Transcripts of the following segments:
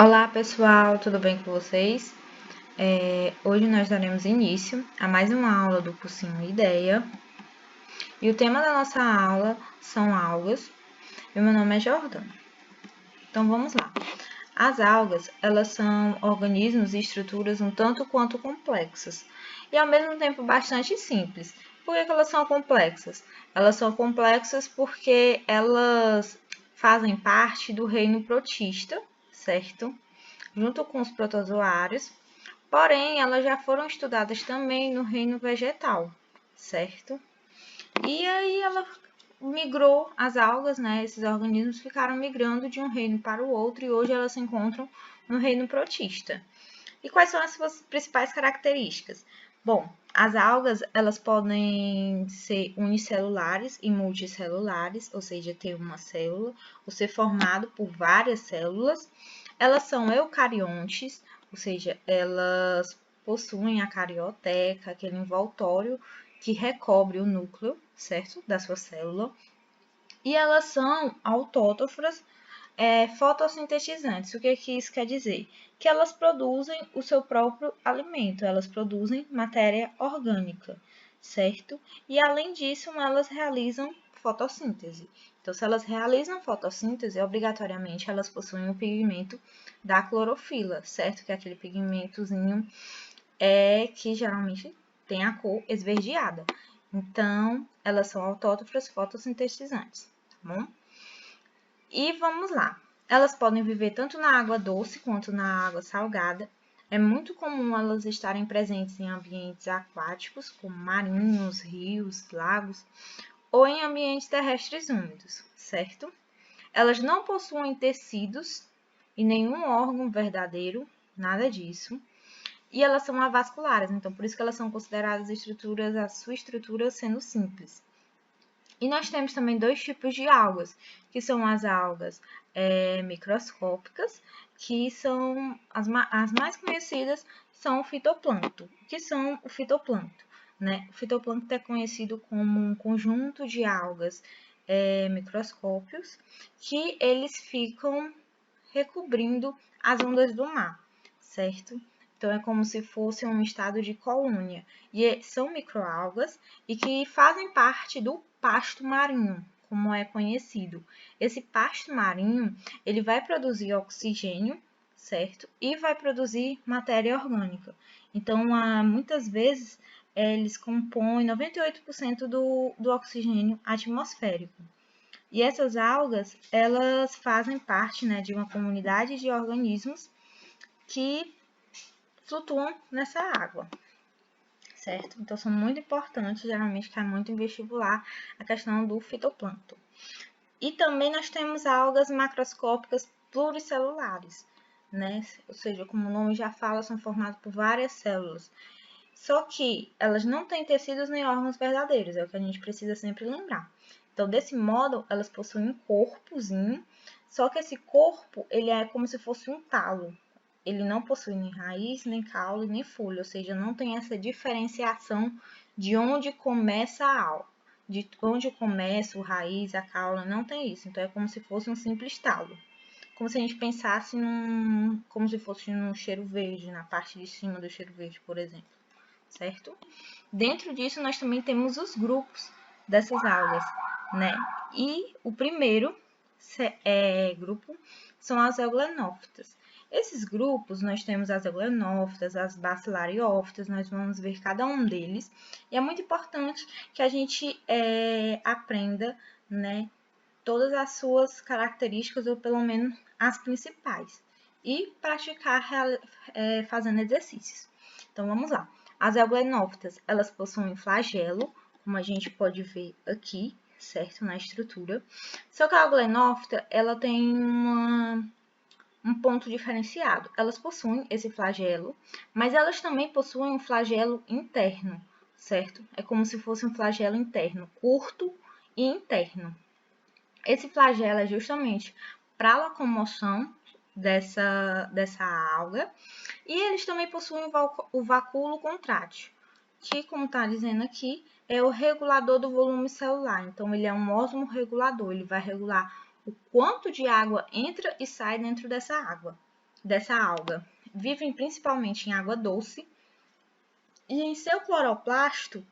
Olá pessoal, tudo bem com vocês? Hoje nós daremos início a mais uma aula do cursinho Ideia. E o tema da nossa aula são algas. E meu nome é Jordana. Então vamos lá. As algas, elas são organismos e estruturas um tanto quanto complexas. E ao mesmo tempo bastante simples. Por que elas são complexas? Elas são complexas porque elas fazem parte do reino protista, certo? Junto com os protozoários, porém elas já foram estudadas também no reino vegetal, certo? E aí ela migrou, as algas, né, esses organismos ficaram migrando de um reino para o outro e hoje elas se encontram no reino protista. E quais são as suas principais características? Bom, as algas, elas podem ser unicelulares e multicelulares, ou seja, ter uma célula, ou ser formado por várias células. Elas são eucariontes, ou seja, elas possuem a carioteca, aquele envoltório que recobre o núcleo, certo? Da sua célula. E elas são autótrofas, fotossintetizantes. O que isso quer dizer? Que elas produzem o seu próprio alimento, elas produzem matéria orgânica, certo? E além disso, elas realizam fotossíntese. Então, se elas realizam fotossíntese, obrigatoriamente elas possuem o pigmento da clorofila, certo? Que é aquele pigmentozinho que geralmente tem a cor esverdeada. Então, elas são autótrofas fotossintetizantes, tá bom? E vamos lá. Elas podem viver tanto na água doce quanto na água salgada. É muito comum elas estarem presentes em ambientes aquáticos, como marinhos, rios, lagos, ou em ambientes terrestres úmidos, certo? Elas não possuem tecidos e nenhum órgão verdadeiro, nada disso. E elas são avasculares, então por isso que elas são consideradas estruturas, a sua estrutura sendo simples. E nós temos também dois tipos de algas, que são as algas microscópicas, que são as mais conhecidas, são o fitoplâncton. O que são o fitoplâncton? Né? O fitoplâncton é conhecido como um conjunto de algas microscópios que eles ficam recobrindo as ondas do mar, certo? Então, é como se fosse um estado de colônia. E são microalgas e que fazem parte do pasto marinho, como é conhecido. Esse pasto marinho, ele vai produzir oxigênio, certo? E vai produzir matéria orgânica. Então, muitas vezes, eles compõem 98% do oxigênio atmosférico. E essas algas, elas fazem parte, né, de uma comunidade de organismos que flutuam nessa água, certo? Então, são muito importantes, geralmente cai muito em vestibular, a questão do fitoplâncton. E também nós temos algas macroscópicas pluricelulares, né? Ou seja, como o nome já fala, são formadas por várias células. Só que elas não têm tecidos nem órgãos verdadeiros, é o que a gente precisa sempre lembrar. Então, desse modo, elas possuem um corpozinho, só que esse corpo, ele é como se fosse um talo. Ele não possui nem raiz, nem caule, nem folha, ou seja, não tem essa diferenciação de onde começa a aula, de onde começa o raiz, a caule, não tem isso. Então, é como se fosse um simples talo. Como se a gente pensasse como se fosse no cheiro verde, na parte de cima do cheiro verde, por exemplo, certo? Dentro disso, nós também temos os grupos dessas algas, né? E o primeiro grupo são as euglenófitas. Esses grupos, nós temos as euglenófitas, as bacilariófitas, nós vamos ver cada um deles. E é muito importante que a gente aprenda, né, todas as suas características, ou pelo menos as principais. E praticar fazendo exercícios. Então, vamos lá. As euglenófitas, elas possuem flagelo, como a gente pode ver aqui, certo? Na estrutura. Só que a euglenófita, ela tem um ponto diferenciado. Elas possuem esse flagelo, mas elas também possuem um flagelo interno, certo? É como se fosse um flagelo interno, curto e interno. Esse flagelo é justamente para a locomoção dessa alga. E eles também possuem o vacúolo contrátil, que, como está dizendo aqui, é o regulador do volume celular. Então, ele é um osmorregulador, ele vai regular o quanto de água entra e sai dentro dessa água, dessa alga vivem principalmente em água doce e em seu cloroplasto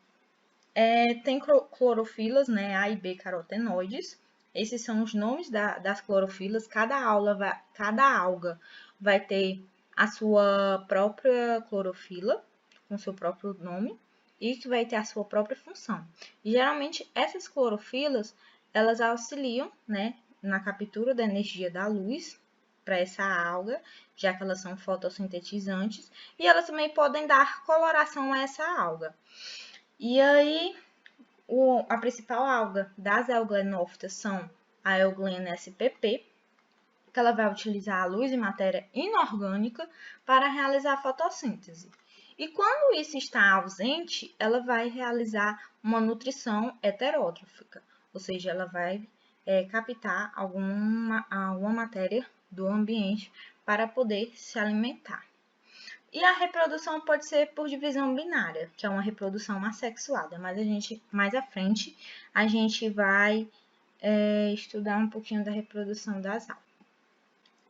tem clorofilas, né, A e B carotenoides. Esses são os nomes das clorofilas. Cada alga vai ter a sua própria clorofila, com seu próprio nome, e que vai ter a sua própria função. E, geralmente, essas clorofilas, elas auxiliam, né, na captura da energia da luz para essa alga, já que elas são fotossintetizantes, e elas também podem dar coloração a essa alga. E aí, a principal alga das euglenófitas são a Euglena spp, que ela vai utilizar a luz e matéria inorgânica para realizar a fotossíntese. E quando isso está ausente, ela vai realizar uma nutrição heterótrofica, ou seja, ela vai captar alguma matéria do ambiente para poder se alimentar. E a reprodução pode ser por divisão binária, que é uma reprodução assexuada, mas mais à frente a gente vai estudar um pouquinho da reprodução das algas.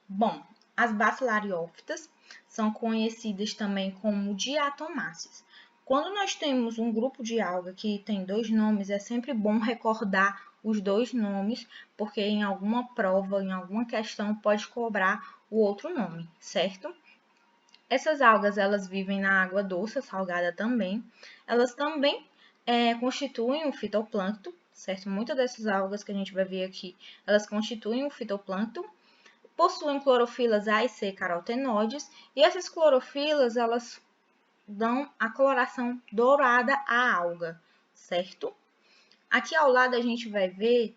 Bom, as bacilariófitas são conhecidas também como diatomáceas. Quando nós temos um grupo de alga que tem 2 nomes, é sempre bom recordar os 2 nomes, porque em alguma prova, em alguma questão, pode cobrar o outro nome, certo? Essas algas, elas vivem na água doce, salgada também. Elas também constituem o fitoplâncton, certo? Muitas dessas algas que a gente vai ver aqui, elas constituem o fitoplâncton. Possuem clorofilas A e C carotenoides. E essas clorofilas, elas dão a coloração dourada à alga, certo? Aqui ao lado a gente vai ver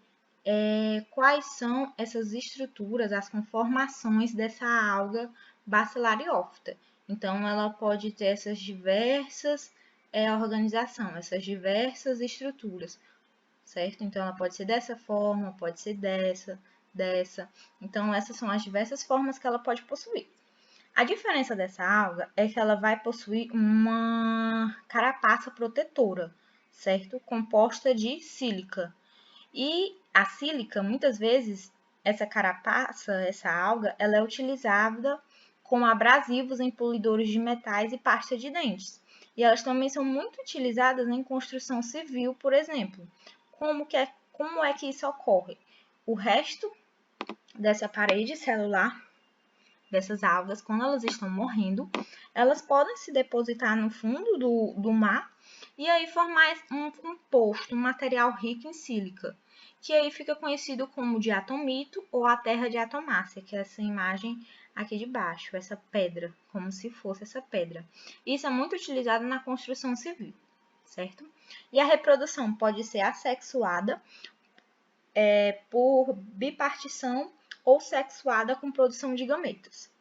quais são essas estruturas, as conformações dessa alga bacilariófita. Então, ela pode ter essas diversas organizações, essas diversas estruturas, certo? Então, ela pode ser dessa forma, pode ser dessa. Então, essas são as diversas formas que ela pode possuir. A diferença dessa alga é que ela vai possuir uma carapaça protetora, certo? Composta de sílica. E a sílica, muitas vezes, essa carapaça, essa alga, ela é utilizada como abrasivos em polidores de metais e pasta de dentes. E elas também são muito utilizadas em construção civil, por exemplo. Como é que isso ocorre? O resto dessa parede celular, dessas algas, quando elas estão morrendo, elas podem se depositar no fundo do mar e aí formar um composto, um material rico em sílica, que aí fica conhecido como diatomito ou a terra diatomácea, que é essa imagem aqui de baixo, essa pedra, como se fosse essa pedra. Isso é muito utilizado na construção civil, certo? E a reprodução pode ser assexuada por bipartição ou sexuada com produção de gametas.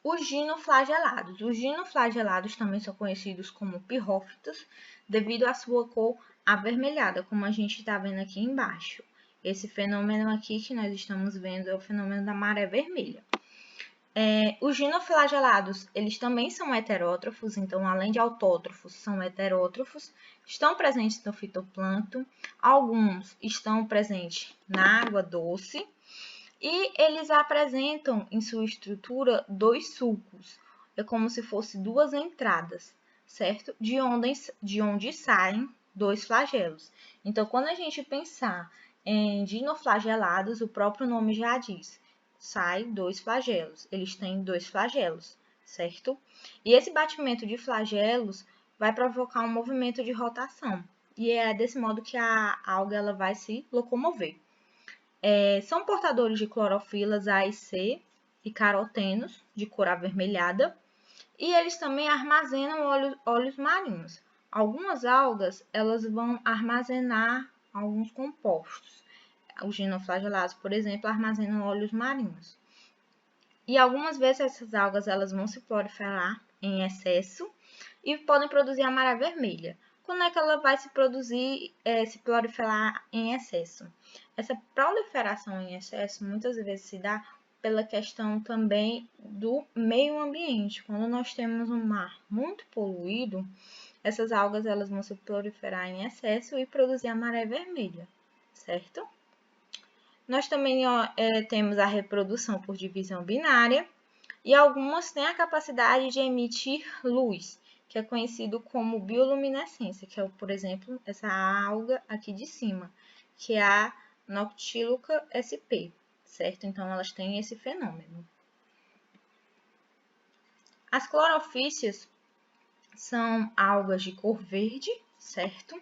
Os ginoflagelados. Os ginoflagelados também são conhecidos como pirrófitos devido à sua cor avermelhada, como a gente está vendo aqui embaixo. Esse fenômeno aqui que nós estamos vendo é o fenômeno da maré vermelha. Os ginoflagelados, eles também são heterótrofos, então além de autótrofos, são heterótrofos, estão presentes no fitoplâncton, alguns estão presentes na água doce, e eles apresentam em sua estrutura 2 sulcos, é como se fosse 2 entradas, certo? De onde saem 2 flagelos. Então, quando a gente pensar em dinoflagelados, o próprio nome já diz, sai 2 flagelos, eles têm 2 flagelos, certo? E esse batimento de flagelos vai provocar um movimento de rotação, e é desse modo que a alga ela vai se locomover. São portadores de clorofilas A e C e carotenos, de cor avermelhada, e eles também armazenam óleos marinhos. Algumas algas elas vão armazenar alguns compostos. Os ginoflagelados, por exemplo, armazenam óleos marinhos. E algumas vezes essas algas elas vão se proliferar em excesso e podem produzir a maré vermelha. Quando é que ela vai se proliferar em excesso? Essa proliferação em excesso muitas vezes se dá pela questão também do meio ambiente. Quando nós temos um mar muito poluído, essas algas elas vão se proliferar em excesso e produzir a maré vermelha, certo? Nós também temos a reprodução por divisão binária, E algumas têm a capacidade de emitir luz, que é conhecido como bioluminescência, que é, por exemplo, essa alga aqui de cima, que é a Noctiluca sp, certo? Então, elas têm esse fenômeno. As clorofícias são algas de cor verde, certo?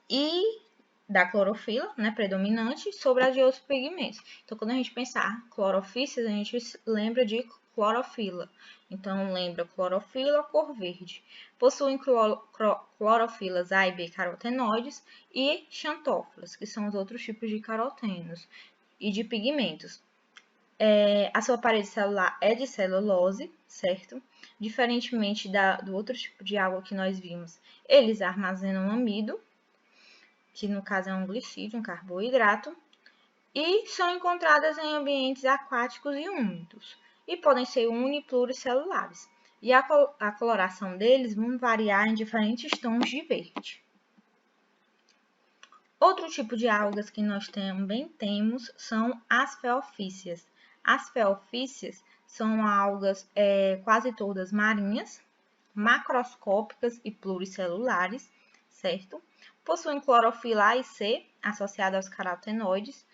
E da clorofila, né, predominante, sobre as de outros pigmentos. Então, quando a gente pensar clorofícias, a gente lembra de clorofila. Então, lembra clorofila, cor verde. Possuem clorofilas A e B carotenoides e xantófilas, que são os outros tipos de carotenos e de pigmentos. A sua parede celular é de celulose, certo? Diferentemente do outro tipo de água que nós vimos, eles armazenam amido, que no caso é um glicídio, um carboidrato, e são encontradas em ambientes aquáticos e úmidos, e podem ser uni- e pluricelulares. E a coloração deles vão variar em diferentes tons de verde. Outro tipo de algas que nós também temos são as feofícias. As feofícias são algas quase todas marinhas, macroscópicas e pluricelulares, certo? Possuem clorofila A e C associada aos carotenoides,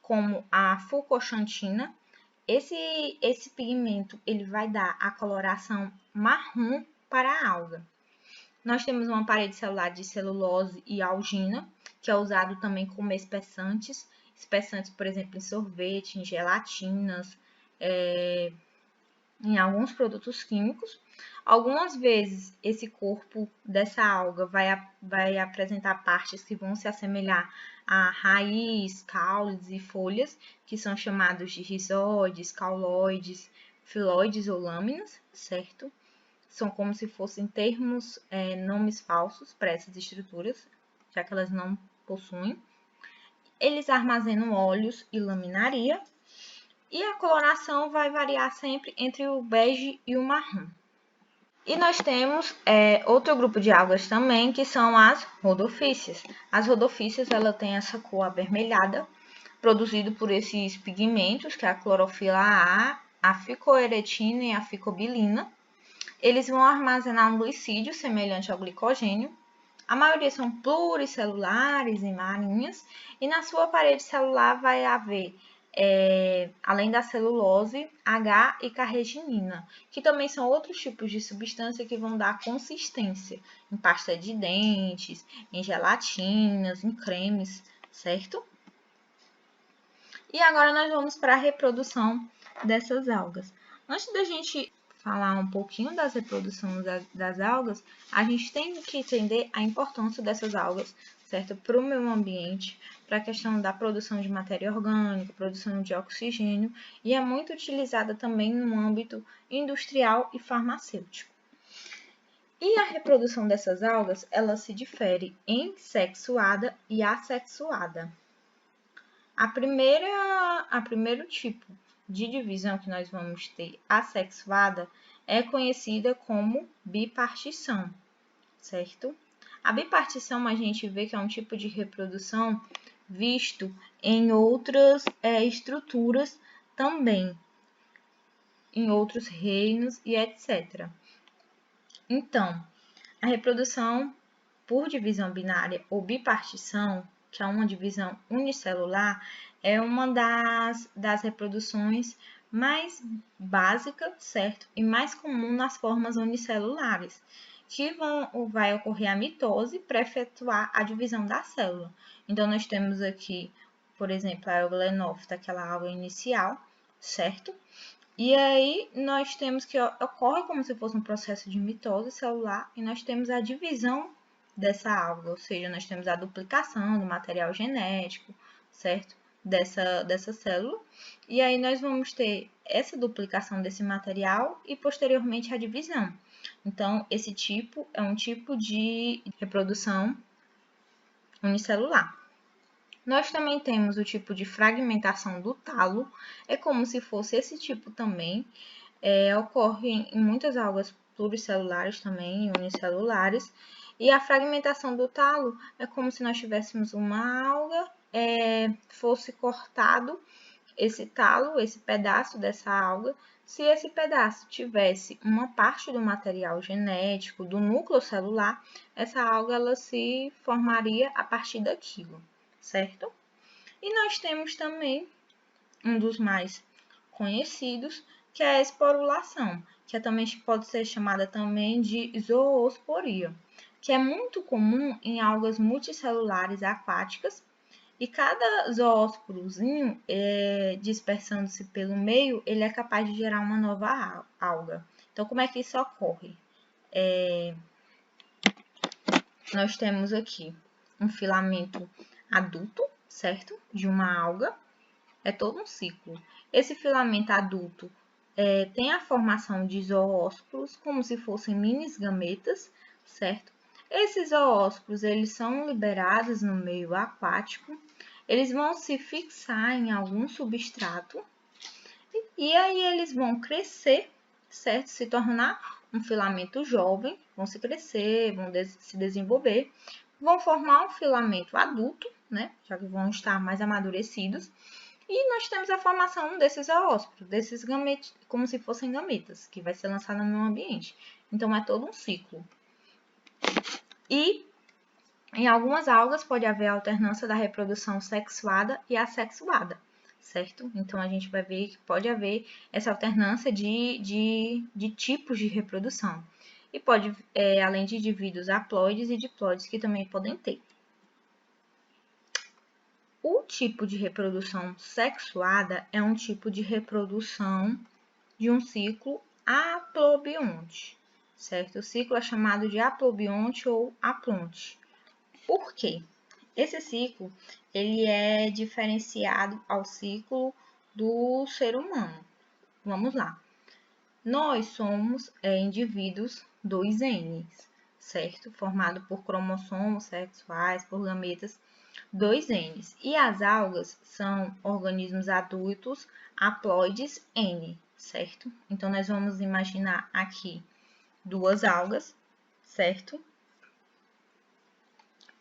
como a fucoxantina. Esse pigmento ele vai dar a coloração marrom para a alga. Nós temos uma parede celular de celulose e algina, que é usado também como espessantes. Espessantes, por exemplo, em sorvete, em gelatinas, em alguns produtos químicos. Algumas vezes esse corpo dessa alga vai apresentar partes que vão se assemelhar a raiz, caules e folhas, que são chamados de rizóides, cauloides, filóides ou lâminas, certo? São como se fossem termos, nomes falsos para essas estruturas, já que elas não possuem. Eles armazenam óleos e laminaria, e a coloração vai variar sempre entre o bege e o marrom. E nós temos outro grupo de algas também, que são as rodofícias. As rodofícias ela tem essa cor avermelhada, produzido por esses pigmentos, que é a clorofila A, a ficoeretina e a ficobilina. Eles vão armazenar um glicídio semelhante ao glicogênio. A maioria são pluricelulares e marinhas, e na sua parede celular vai haver, além da celulose, H e carreginina, que também são outros tipos de substância que vão dar consistência em pasta de dentes, em gelatinas, em cremes, certo? E agora nós vamos para a reprodução dessas algas. Antes da gente falar um pouquinho das reproduções das algas, a gente tem que entender a importância dessas algas, certo? Para o meio ambiente, para a questão da produção de matéria orgânica, produção de oxigênio, e é muito utilizada também no âmbito industrial e farmacêutico. E a reprodução dessas algas, ela se difere em sexuada e assexuada. A primeiro tipo de divisão que nós vamos ter assexuada é conhecida como bipartição, certo? A bipartição a gente vê que é um tipo de reprodução visto em outras estruturas também, em outros reinos e etc. Então, a reprodução por divisão binária ou bipartição, que é uma divisão unicelular, é uma das reproduções mais básicas, certo? E mais comum nas formas unicelulares, que vai ocorrer a mitose para efetuar a divisão da célula. Então, nós temos aqui, por exemplo, a euglenophita, aquela alga inicial, certo? E aí, nós temos que ocorre como se fosse um processo de mitose celular, e nós temos a divisão dessa alga, ou seja, nós temos a duplicação do material genético, certo? Dessa célula. E aí nós vamos ter essa duplicação desse material e posteriormente a divisão. Então, esse tipo é um tipo de reprodução unicelular. Nós também temos o tipo de fragmentação do talo, é como se fosse esse tipo também, ocorre em muitas algas pluricelulares também, unicelulares, e a fragmentação do talo é como se nós tivéssemos uma alga, fosse cortado esse talo, esse pedaço dessa alga, se esse pedaço tivesse uma parte do material genético, do núcleo celular, essa alga ela se formaria a partir daquilo, certo? E nós temos também um dos mais conhecidos, que é a esporulação, que também pode ser chamada também de zoosporia, que é muito comum em algas multicelulares aquáticas, e cada zoósporozinho, dispersando-se pelo meio, ele é capaz de gerar uma nova alga. Então, como é que isso ocorre? Nós temos aqui um filamento adulto, certo? De uma alga. É todo um ciclo. Esse filamento adulto tem a formação de zoósporos, como se fossem mini gametas, certo? Esses zoósporos, eles são liberados no meio aquático, eles vão se fixar em algum substrato, e aí eles vão crescer, certo? Se tornar um filamento jovem, vão se crescer, vão se desenvolver, vão formar um filamento adulto, né? Já que vão estar mais amadurecidos, e nós temos a formação desses zoósporos, desses gametos, como se fossem gametas, que vai ser lançado no meio ambiente. Então, é todo um ciclo. E em algumas algas pode haver alternância da reprodução sexuada e assexuada, certo? Então, a gente vai ver que pode haver essa alternância de tipos de reprodução. E pode, além de indivíduos haploides e diploides, que também podem ter. O tipo de reprodução sexuada é um tipo de reprodução de um ciclo aplobionte, certo? O ciclo é chamado de aplobionte ou aplonte. Por quê? Esse ciclo, ele é diferenciado ao ciclo do ser humano. Vamos lá. Nós somos indivíduos 2N, certo? Formado por cromossomos sexuais, por gametas 2N. E as algas são organismos adultos haploides N, certo? Então, nós vamos imaginar aqui duas algas, certo?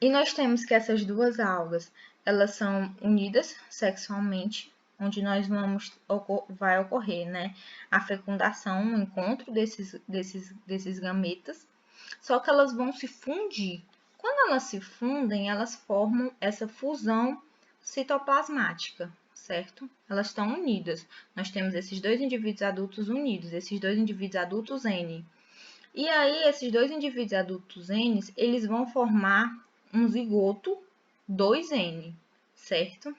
E nós temos que essas duas algas, elas são unidas sexualmente, onde vai ocorrer, né, a fecundação, o encontro desses gametas, só que elas vão se fundir. Quando elas se fundem, elas formam essa fusão citoplasmática, certo? Elas estão unidas. Nós temos esses dois indivíduos adultos unidos, esses dois indivíduos adultos N. E aí, esses dois indivíduos adultos N, eles vão formar um zigoto 2N, certo?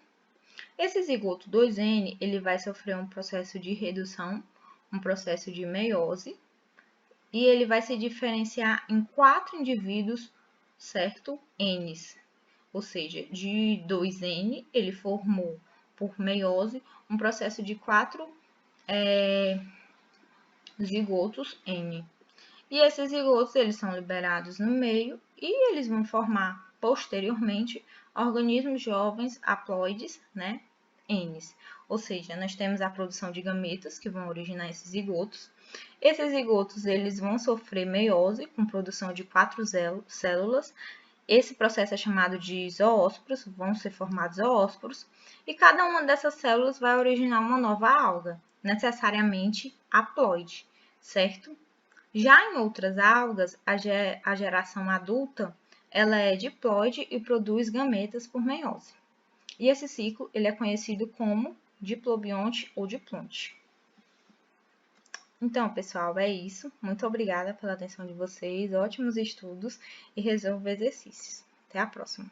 Esse zigoto 2N, ele vai sofrer um processo de redução, um processo de meiose, e ele vai se diferenciar em 4 indivíduos, certo? Ns. Ou seja, de 2N, ele formou, por meiose, um processo de 4 zigotos N. E esses zigotos, eles são liberados no meio e eles vão formar, posteriormente, organismos jovens haploides, né, Ns. Ou seja, nós temos a produção de gametas, que vão originar esses zigotos. Esses zigotos, eles vão sofrer meiose, com produção de 4 células. Esse processo é chamado de zoósporos, vão ser formados zoósporos. E cada uma dessas células vai originar uma nova alga, necessariamente haploide, certo? Já em outras algas, a geração adulta ela é diploide e produz gametas por meiose. E esse ciclo ele é conhecido como diplobionte ou diplonte. Então, pessoal, é isso. Muito obrigada pela atenção de vocês, ótimos estudos e resolva exercícios. Até a próxima!